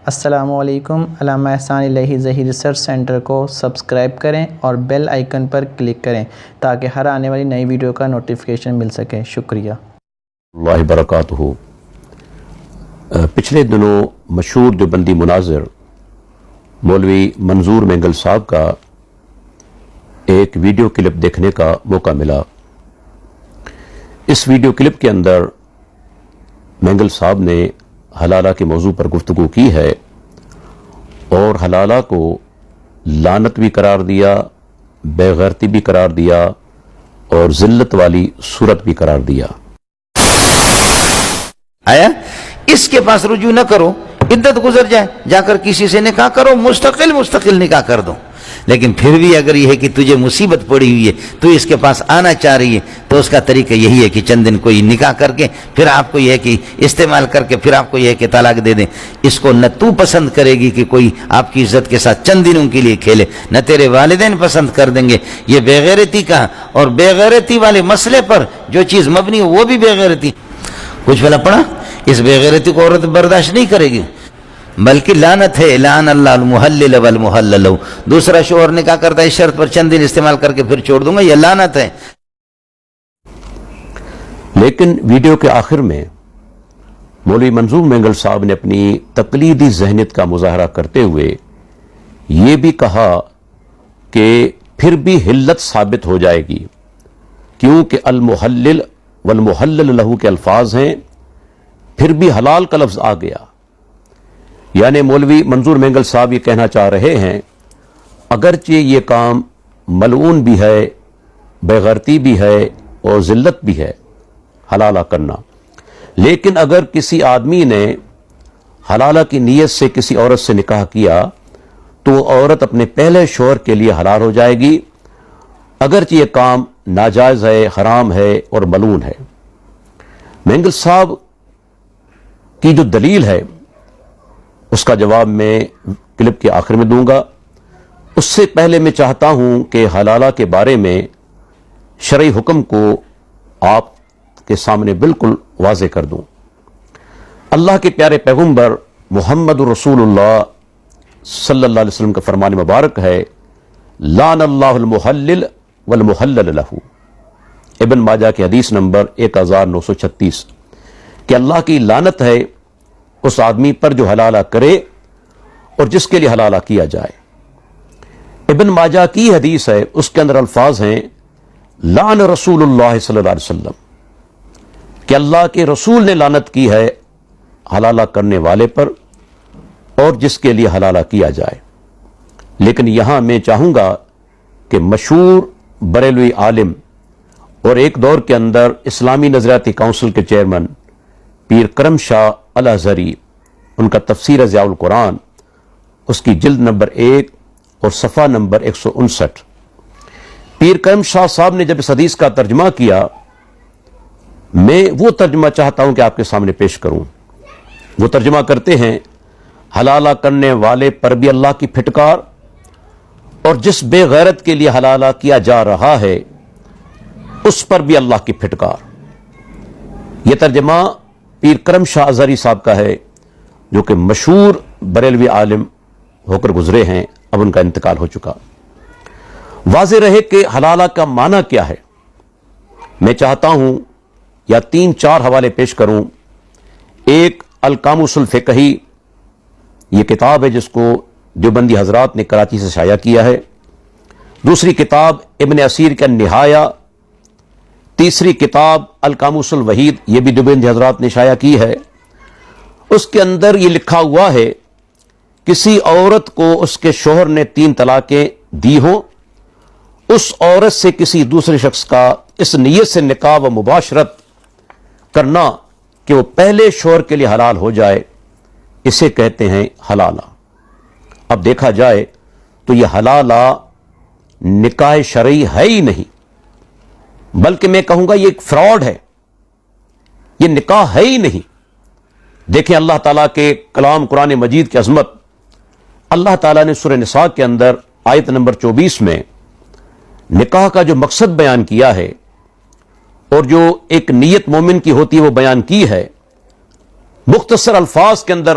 السلام علیکم۔ علامہ احسان الہی ظہیر ریسرچ سینٹر کو سبسکرائب کریں اور بیل آئیکن پر کلک کریں تاکہ ہر آنے والی نئی ویڈیو کا نوٹیفیکیشن مل سکے۔ شکریہ اللہ وبرکاتہ۔ پچھلے دنوں مشہور دیوبندی مناظر مولوی منظور مینگل صاحب کا ایک ویڈیو کلپ دیکھنے کا موقع ملا۔ اس ویڈیو کلپ کے اندر مینگل صاحب نے حلالہ کے موضوع پر گفتگو کی ہے اور حلالہ کو لعنت بھی قرار دیا، بے غیرتی بھی قرار دیا اور ذلت والی صورت بھی قرار دیا۔ آیا اس کے پاس رجوع نہ کرو، عدت گزر جائے، جا کر کسی سے نکاح کرو، مستقل نکاح کر دو۔ لیکن پھر بھی اگر یہ ہے کہ تجھے مصیبت پڑی ہوئی ہے، تو اس کے پاس آنا چاہ رہی ہے، تو اس کا طریقہ یہی ہے کہ چند دن کوئی نکاح کر کے پھر آپ کو یہ ہے کہ استعمال کر کے پھر آپ کو یہ ہے کہ طلاق دے دیں۔ اس کو نہ تو پسند کرے گی کہ کوئی آپ کی عزت کے ساتھ چند دنوں کے لیے کھیلے، نہ تیرے والدین پسند کر دیں گے۔ یہ بے غیرتی کا، اور بے غیرتی والے مسئلے پر جو چیز مبنی ہو وہ بھی بے غیرتی۔ کچھ بھلا پڑا؟ اس بے غیرتی کو عورت برداشت نہیں کرے گی، بلکہ لعنت ہے، لعن اللہ المحلل والمحلل له۔ دوسرا شوہر نکاح کرتا ہے اس شرط پر چند دن استعمال کر کے پھر چھوڑ دوں گا، یہ لعنت ہے۔ لیکن ویڈیو کے آخر میں مولوی منظور مینگل صاحب نے اپنی تقلیدی ذہنیت کا مظاہرہ کرتے ہوئے یہ بھی کہا کہ پھر بھی حلت ثابت ہو جائے گی، کیونکہ المحلل والمحلل له کے الفاظ ہیں، پھر بھی حلال کا لفظ آ گیا۔ یعنی مولوی منظور مینگل صاحب یہ کہنا چاہ رہے ہیں اگرچہ یہ کام ملعون بھی ہے، بے غیرتی بھی ہے اور ذلت بھی ہے حلالہ کرنا، لیکن اگر کسی آدمی نے حلالہ کی نیت سے کسی عورت سے نکاح کیا تو وہ عورت اپنے پہلے شوہر کے لیے حلال ہو جائے گی، اگرچہ یہ کام ناجائز ہے، حرام ہے اور ملعون ہے۔ مینگل صاحب کی جو دلیل ہے اس کا جواب میں کلپ کے آخر میں دوں گا۔ اس سے پہلے میں چاہتا ہوں کہ حلالہ کے بارے میں شرعی حکم کو آپ کے سامنے بالکل واضح کر دوں۔ اللہ کے پیارے پیغمبر محمد رسول اللہ صلی اللہ علیہ وسلم کا فرمان مبارک ہے، لعن اللہ المحلل والمحلل له، ابن ماجہ کی حدیث نمبر 1936، کہ اللہ کی لعنت ہے اس آدمی پر جو حلالہ کرے اور جس کے لیے حلالہ کیا جائے۔ ابن ماجہ کی حدیث ہے، اس کے اندر الفاظ ہیں لعن رسول اللہ صلی اللہ علیہ وسلم، کہ اللہ کے رسول نے لعنت کی ہے حلالہ کرنے والے پر اور جس کے لیے حلالہ کیا جائے۔ لیکن یہاں میں چاہوں گا کہ مشہور بریلوی عالم اور ایک دور کے اندر اسلامی نظریاتی کونسل کے چیئرمین پیر کرم شاہ الازہری، ان کا تفسیر ضیاء القرآن، اس کی جلد نمبر 1 اور صفحہ نمبر 159، پیر کرم شاہ صاحب نے جب اس حدیث کا ترجمہ کیا، میں وہ ترجمہ چاہتا ہوں کہ آپ کے سامنے پیش کروں۔ وہ ترجمہ کرتے ہیں حلالہ کرنے والے پر بھی اللہ کی پھٹکار اور جس بے غیرت کے لیے حلالہ کیا جا رہا ہے اس پر بھی اللہ کی پھٹکار۔ یہ ترجمہ پیر کرم شاہ ازہری صاحب کا ہے، جو کہ مشہور بریلوی عالم ہو کر گزرے ہیں، اب ان کا انتقال ہو چکا۔ واضح رہے کہ حلالہ کا معنی کیا ہے۔ میں چاہتا ہوں یا 3-4 حوالے پیش کروں۔ ایک القاموس الفقہی، یہ کتاب ہے جس کو دیوبندی حضرات نے کراچی سے شائع کیا ہے۔ دوسری کتاب ابن اسیر کا النہایہ، تیسری کتاب القاموس الوحید، یہ بھی دیوبندی حضرات نے شائع کی ہے۔ اس کے اندر یہ لکھا ہوا ہے کسی عورت کو اس کے شوہر نے 3 طلاقیں دی ہوں، اس عورت سے کسی دوسرے شخص کا اس نیت سے نکاح و مباشرت کرنا کہ وہ پہلے شوہر کے لیے حلال ہو جائے، اسے کہتے ہیں حلالہ۔ اب دیکھا جائے تو یہ حلالہ نکاح شرعی ہے ہی نہیں، بلکہ میں کہوں گا یہ ایک فراڈ ہے، یہ نکاح ہے ہی نہیں۔ دیکھیں اللہ تعالیٰ کے کلام قرآن مجید کی عظمت۔ اللہ تعالیٰ نے سورہ نساء کے اندر آیت نمبر 24 میں نکاح کا جو مقصد بیان کیا ہے اور جو ایک نیت مومن کی ہوتی ہے وہ بیان کی ہے۔ مختصر الفاظ کے اندر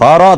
12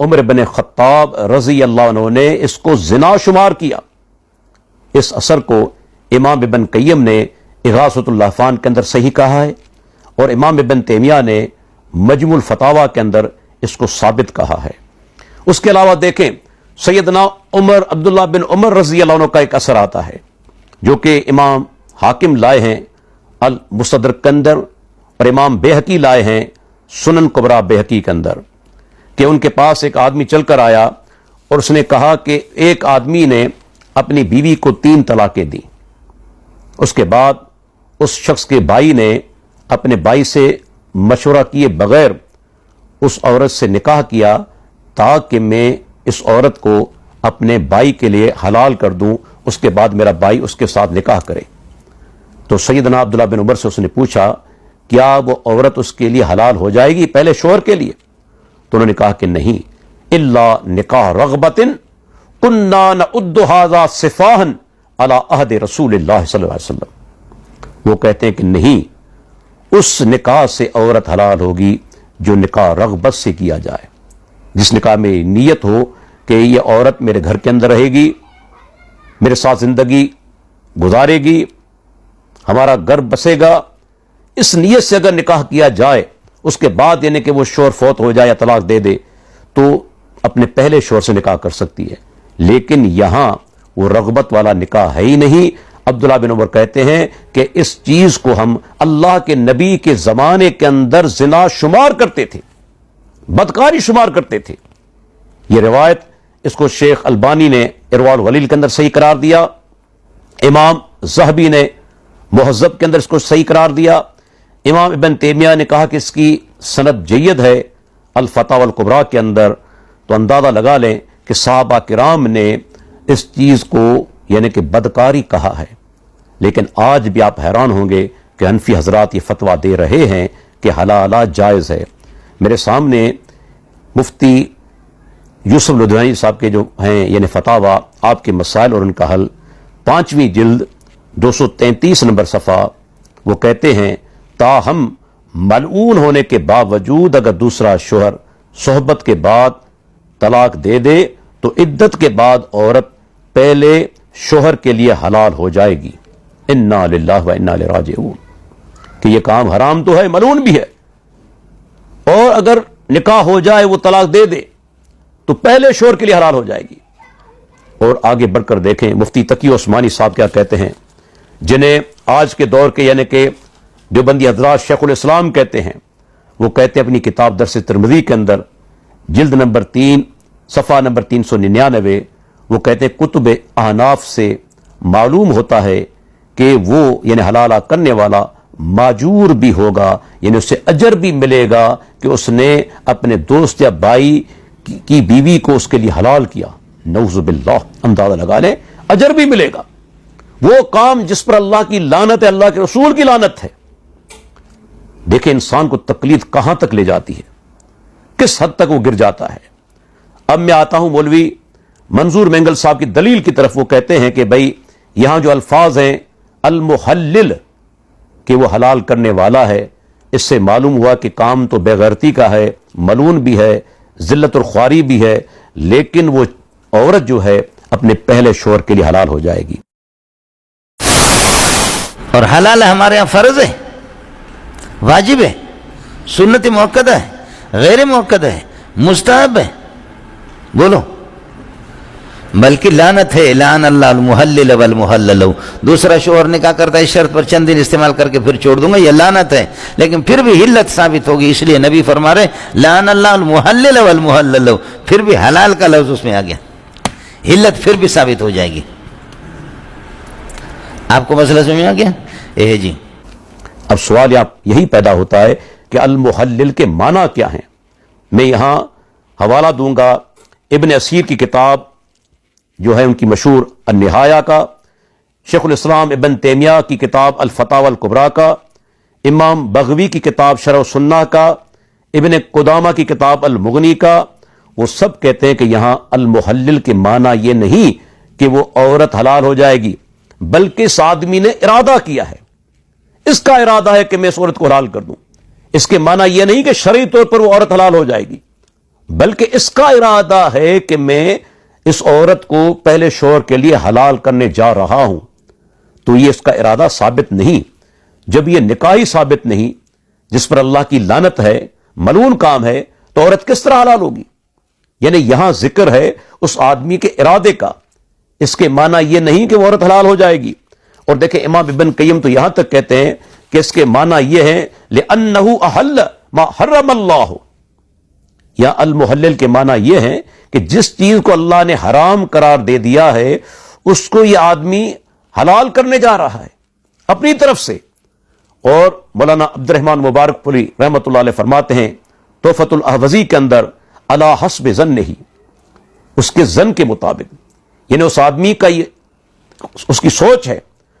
عمر بن خطاب رضی اللہ عنہ نے اس کو زنا شمار کیا۔ اس اثر کو امام ابن قیم نے اغاثۃ اللہفان کے اندر صحیح کہا ہے، اور امام ابن تیمیہ نے مجموع الفتاوی کے اندر اس کو ثابت کہا ہے۔ اس کے علاوہ دیکھیں سیدنا عبداللہ بن عمر رضی اللہ عنہ کا ایک اثر آتا ہے جو کہ امام حاکم لائے ہیں المستدرک کے اندر، اور امام بیہقی لائے ہیں سنن کبریٰ بیہقی کے اندر، کہ ان کے پاس ایک آدمی چل کر آیا اور اس نے کہا کہ ایک آدمی نے اپنی بیوی کو 3 طلاقیں دیں۔ اس کے بعد اس شخص کے بھائی نے اپنے بھائی سے مشورہ کیے بغیر اس عورت سے نکاح کیا تاکہ میں اس عورت کو اپنے بھائی کے لیے حلال کر دوں، اس کے بعد میرا بھائی اس کے ساتھ نکاح کرے۔ تو سیدنا عبداللہ بن عمر سے اس نے پوچھا کیا وہ عورت اس کے لیے حلال ہو جائے گی پہلے شوہر کے لیے؟ تو انہوں نے کہا کہ نہیں، الا نکاح رغبت کنا نعد ھذا سفاہا علی عہد رسول اللہ صلی اللہ علیہ وسلم۔ وہ کہتے ہیں کہ نہیں، اس نکاح سے عورت حلال ہوگی جو نکاح رغبت سے کیا جائے، جس نکاح میں نیت ہو کہ یہ عورت میرے گھر کے اندر رہے گی، میرے ساتھ زندگی گزارے گی، ہمارا گھر بسے گا، اس نیت سے اگر نکاح کیا جائے، اس کے بعد یعنی کہ وہ شوہر فوت ہو جائے یا طلاق دے دے تو اپنے پہلے شوہر سے نکاح کر سکتی ہے، لیکن یہاں وہ رغبت والا نکاح ہے ہی نہیں۔ عبداللہ بن عمر کہتے ہیں کہ اس چیز کو ہم اللہ کے نبی کے زمانے کے اندر زنا شمار کرتے تھے، بدکاری شمار کرتے تھے۔ یہ روایت اس کو شیخ البانی نے ارواء الغلیل کے اندر صحیح قرار دیا، امام ذہبی نے مہذب کے اندر اس کو صحیح قرار دیا، امام ابن تیمیہ نے کہا کہ اس کی سند جید ہے الفتاوی الکبریٰ کے اندر۔ تو اندازہ لگا لیں کہ صحابہ کرام نے اس چیز کو یعنی کہ بدکاری کہا ہے، لیکن آج بھی آپ حیران ہوں گے کہ حنفی حضرات یہ فتویٰ دے رہے ہیں کہ حلالات جائز ہے۔ میرے سامنے مفتی یوسف لدھیانوی صاحب کے جو ہیں یعنی فتاویٰ، آپ کے مسائل اور ان کا حل، 5ویں جلد 233 نمبر صفحہ، وہ کہتے ہیں تاہم ملعون ہونے کے باوجود اگر دوسرا شوہر صحبت کے بعد طلاق دے دے تو عدت کے بعد عورت پہلے شوہر کے لیے حلال ہو جائے گی۔ انا للہ و انا الیہ راجعون، کہ یہ کام حرام تو ہے، ملعون بھی ہے، اور اگر نکاح ہو جائے وہ طلاق دے دے تو پہلے شوہر کے لیے حلال ہو جائے گی۔ اور آگے بڑھ کر دیکھیں مفتی تقی عثمانی صاحب کیا کہتے ہیں، جنہیں آج کے دور کے یعنی کہ دیوبندی حضرات شیخ الاسلام کہتے ہیں۔ وہ کہتے ہیں اپنی کتاب درس ترمذی کے اندر جلد نمبر 3 صفحہ نمبر 399، وہ کہتے ہیں کتب احناف سے معلوم ہوتا ہے کہ وہ یعنی حلالہ کرنے والا ماجور بھی ہوگا، یعنی اسے اجر بھی ملے گا کہ اس نے اپنے دوست یا بھائی کی بیوی کو اس کے لیے حلال کیا۔ نعوذ باللہ، اندازہ لگا لیں، اجر بھی ملے گا۔ وہ کام جس پر اللہ کی لعنت ہے، اللہ کے رسول کی لعنت ہے۔ دیکھیں انسان کو تقلید کہاں تک لے جاتی ہے، کس حد تک وہ گر جاتا ہے۔ اب میں آتا ہوں مولوی منظور مینگل صاحب کی دلیل کی طرف۔ وہ کہتے ہیں کہ بھائی یہاں جو الفاظ ہیں المحلل، کہ وہ حلال کرنے والا ہے، اس سے معلوم ہوا کہ کام تو بے غیرتی کا ہے، ملعون بھی ہے، ذلت اور خواری بھی ہے، لیکن وہ عورت جو ہے اپنے پہلے شوہر کے لیے حلال ہو جائے گی۔ اور حلال ہمارے یہاں فرض ہے، واجب ہے، سنت موقدہ ہے، غیر موقدہ ہے، مستحب ہے، بولو۔ بلکہ لعنت ہے، لعن اللہ المحلل والمحلل۔ دوسرا شوہر نکاح کرتا ہے اس شرط پر چند دن استعمال کر کے پھر چھوڑ دوں گا، یہ لعنت ہے، لیکن پھر بھی حلت ثابت ہوگی، اس لیے نبی فرما رہے لعن اللہ المحلل والمحلل، پھر بھی حلال کا لفظ اس میں آ گیا، حلت پھر بھی ثابت ہو جائے گی۔ آپ کو مسئلہ سمجھ میں آ گیا؟ جی اب سوال یہی پیدا ہوتا ہے کہ المحلل کے معنی کیا ہیں۔ میں یہاں حوالہ دوں گا ابن اسیر کی کتاب جو ہے ان کی مشہور النہایہ کا، شیخ الاسلام ابن تیمیہ کی کتاب الفتاوی الکبریٰ کا، امام بغوی کی کتاب شرح السنہ کا، ابن قدامہ کی کتاب المغنی کا۔ وہ سب کہتے ہیں کہ یہاں المحلل کے معنی یہ نہیں کہ وہ عورت حلال ہو جائے گی، بلکہ اس آدمی نے ارادہ کیا ہے، اس کا ارادہ ہے کہ میں اس عورت کو حلال کر دوں۔ اس کے معنی یہ نہیں کہ شرعی طور پر وہ عورت حلال ہو جائے گی، بلکہ اس کا ارادہ ہے کہ میں اس عورت کو پہلے شوہر کے لیے حلال کرنے جا رہا ہوں، تو یہ اس کا ارادہ ثابت نہیں۔ جب یہ نکاحی ثابت نہیں، جس پر اللہ کی لعنت ہے، ملعون کام ہے، تو عورت کس طرح حلال ہوگی؟ یعنی یہاں ذکر ہے اس آدمی کے ارادے کا، اس کے معنی یہ نہیں کہ وہ عورت حلال ہو جائے گی۔ اور دیکھیں امام ابن قیم تو یہاں تک کہتے ہیں کہ اس کے معنی یہ ہے لِأَنَّهُ أَحَلَّ مَا حَرَّمَ اللَّهُ، یا المحلل کے معنی یہ ہے کہ جس چیز کو اللہ نے حرام قرار دے دیا ہے اس کو یہ آدمی حلال کرنے جا رہا ہے اپنی طرف سے۔ اور مولانا عبد الرحمن مبارک پوری رحمۃ اللہ علیہ فرماتے ہیں تحفۃ الاحوذی کے اندر علی حسب ظنہ، اس کے ظن کے مطابق، یعنی اس آدمی کا یہ اس کی سوچ ہے،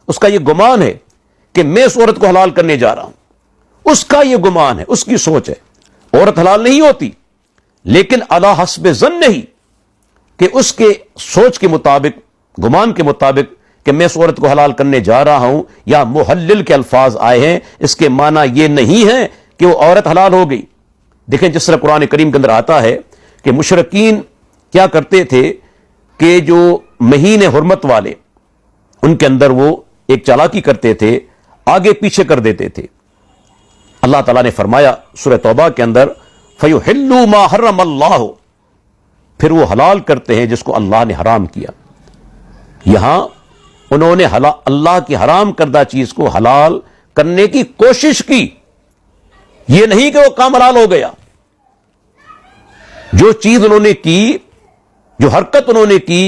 اس کا یہ گمان ہے کہ میں اس عورت کو حلال کرنے جا رہا ہوں، اس کا یہ گمان ہے، اس کی سوچ ہے۔ عورت حلال نہیں ہوتی، لیکن علی حسب ظنہ، کہ اس کے سوچ کے مطابق، گمان کے مطابق کہ میں اس عورت کو حلال کرنے جا رہا ہوں، یا محلل کے الفاظ آئے ہیں، اس کے معنی یہ نہیں ہے کہ وہ عورت حلال ہو گئی۔ دیکھیں جس طرح قرآن کریم کے اندر آتا ہے کہ مشرکین کیا کرتے تھے کہ جو مہینے حرمت والے، ان کے اندر وہ ایک چالاکی کرتے تھے، آگے پیچھے کر دیتے تھے۔ اللہ تعالیٰ نے فرمایا سورہ توبہ کے اندر فَيُحِلُّوا مَا حَرَّمَ اللَّهُ، پھر وہ حلال کرتے ہیں جس کو اللہ نے حرام کیا۔ یہاں انہوں نے اللہ کی حرام کردہ چیز کو حلال کرنے کی کوشش کی، یہ نہیں کہ وہ کام حلال ہو گیا۔ جو چیز انہوں نے کی، جو حرکت انہوں نے کی،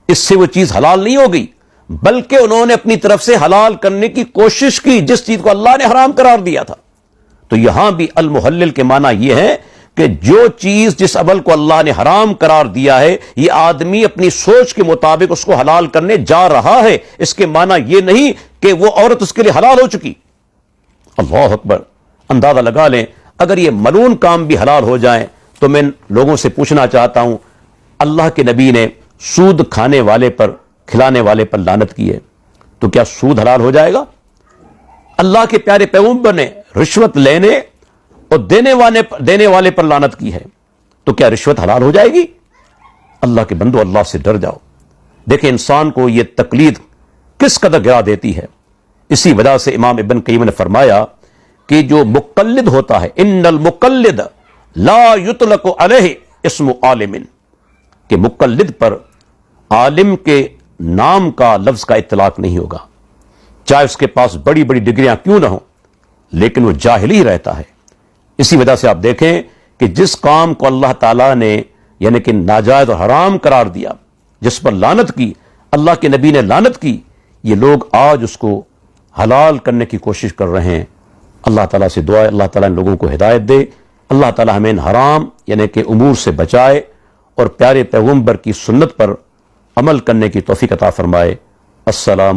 اس سے وہ چیز حلال نہیں ہو گئی، بلکہ انہوں نے اپنی طرف سے حلال کرنے کی کوشش کی جس چیز کو اللہ نے حرام قرار دیا تھا۔ تو یہاں بھی المحلل کے معنی یہ ہے کہ جو چیز، جس عمل کو اللہ نے حرام قرار دیا ہے، یہ آدمی اپنی سوچ کے مطابق اس کو حلال کرنے جا رہا ہے، اس کے معنی یہ نہیں کہ وہ عورت اس کے لیے حلال ہو چکی۔ اللہ اکبر! اندازہ لگا لیں اگر یہ ملعون کام بھی حلال ہو جائیں تو میں لوگوں سے پوچھنا چاہتا ہوں، اللہ کے نبی نے سود کھانے والے پر، کھلانے والے پر لعنت کی ہے، تو کیا سود حلال ہو جائے گا؟ اللہ کے پیارے پیغمبر نے رشوت لینے اور دینے والے پر لعنت کی ہے، تو کیا رشوت حلال ہو جائے گی؟ اللہ کے بندو، اللہ سے ڈر جاؤ۔ دیکھیں انسان کو یہ تقلید کس قدر گرا دیتی ہے۔ اسی وجہ سے امام ابن قیم نے فرمایا کہ جو مقلد ہوتا ہے، ان المقلد لا یطلق علیہ اسم عالم، کہ مقلد پر عالم کے نام کا، لفظ کا اطلاق نہیں ہوگا، چاہے اس کے پاس بڑی بڑی ڈگریاں کیوں نہ ہوں، لیکن وہ جاہل ہی رہتا ہے۔ اسی وجہ سے آپ دیکھیں کہ جس کام کو اللہ تعالیٰ نے یعنی کہ ناجائز اور حرام قرار دیا، جس پر لعنت کی، اللہ کے نبی نے لعنت کی، یہ لوگ آج اس کو حلال کرنے کی کوشش کر رہے ہیں۔ اللہ تعالیٰ سے دعا ہے اللہ تعالیٰ ان لوگوں کو ہدایت دے، اللہ تعالیٰ ہمیں ان حرام یعنی کہ امور سے بچائے اور پیارے پیغمبر کی سنت پر عمل کرنے کی توفیق عطا فرمائے۔ السلام